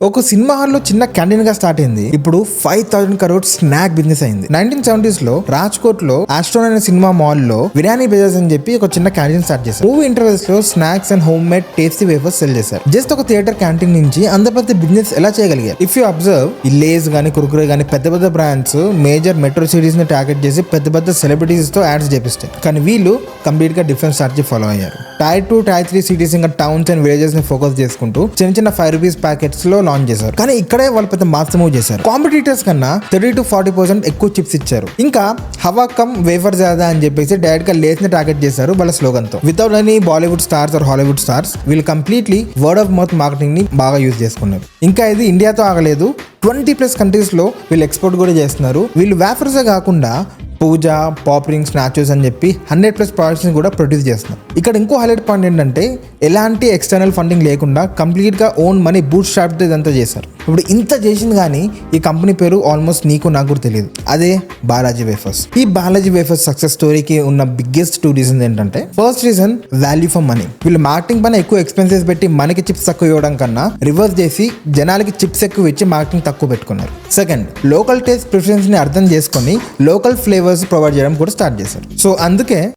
ఒక సినిమా హాల్లో చిన్న క్యాంటీన్ గా స్టార్ట్ అయింది. ఇప్పుడు 5,000 crore స్నాక్ బిజినెస్ అయింది. 1970s లో రాజ్కోట్ లో ఆస్ట్రోన్ అనే సినిమా మాల్ లో బిర్యానీ బజార్స్ అని చెప్పి ఒక చిన్న క్యాంటీన్ స్టార్ట్ చేశారు. మూవీ ఇంటర్వెల్స్ లో snacks and home made tasty wafers cell చేశారు. జస్ట్ ఒక థియేటర్ క్యాంటీన్ నుంచి అంత పెద్ద బిజినెస్ ఎలా చేయగలిగారు? ఇఫ్ యూ అబ్జర్వ్, ఈ లేస్ గానీ కుర్కురే గానీ పెద్ద పెద్ద బ్రాండ్స్ మేజర్ మెట్రో సిటీస్ ని టార్గెట్ చేసి పెద్ద పెద్ద సెలబ్రిటీస్ తో యాడ్స్ చేపిస్తాయి. కానీ వీళ్ళు కంప్లీట్ గా డిఫరెంట్ స్ట్రాటజీ ఫాలో అయ్యారు. Tier 2, Tier 3 సిటీస్ ఇంకా టౌన్స్ అండ్ విలేజెస్ ని ఫోకస్ చేసుకుంటూ చిన్న చిన్న 5 రూపీస్ ప్యాకెట్స్ లో లాంచ్ చేశారు. కానీ ఇక్కడే వాళ్ళు పెద్ద మాస్ మూవ్ చేశారు. కాంపిటీటర్స్ కన్నా 30 to 40% ఎక్కువ చిప్స్ ఇచ్చారు. ఇంకా హవా కమ్ వేఫర్ జాదా అని చెప్పేసి డైరెక్ట్ గా లేస్ ని టార్గెట్ చేశారు వాళ్ళ స్లోగన్ తో. Without any Bollywood stars or Hollywood stars, వీళ్ళు completely word of mouth marketing ని బాగా యూజ్ చేసుకున్నారు. ఇంకా ఇది ఇండియాతో ఆగలేదు, 20+ కంట్రీస్ లో వీళ్ళు ఎక్స్పోర్ట్ కూడా చేస్తున్నారు. వీళ్ళు వేఫర్సే కాకుండా పూజా, పాప్ రింగ్స్, నాచోస్ అని చెప్పి 100+ ప్రోడక్ట్స్ ని కూడా ప్రొడ్యూస్ చేస్తున్నారు. ఇక్కడ ఇంకో హైలైట్ పాయింట్ ఏంటంటే ఎలాంటి ఎక్స్టర్నల్ ఫండింగ్ లేకుండా కంప్లీట్ గా ఓన్ మనీ బూట్ స్ట్రాప్ ఇదంతా చేశారు. ఇప్పుడు ఇంత చేసింది కానీ ఈ కంపెనీ పేరు ఆల్మోస్ట్ నీకు నాకు కూడా తెలియదు. అదే బాలాజీ వేఫర్స్. ఈ బాలాజీ వేఫర్స్ సక్సెస్ స్టోరీకి ఉన్న బిగ్గెస్ట్ 2 రీజన్స్ ఏంటంటే, first reason value for money. వీళ్ళు మార్కెటింగ్ పైన ఎక్కువ ఎక్స్పెన్సెస్ పెట్టి మనకి చిప్స్ తక్కువ ఇవ్వడం కన్నా రివర్స్ చేసి జనాలకి చిప్స్ ఎక్కువ ఇచ్చి మార్కెటింగ్ తక్కువ పెట్టుకున్నారు. సెకండ్, లోకల్ టేస్ట్ ప్రిఫరెన్స్ ని అర్థం చేసుకొని లోకల్ ఫ్లేవర్స్ ప్రొవైడ్ చేయడం కూడా స్టార్ట్ చేశారు. సో అందుకే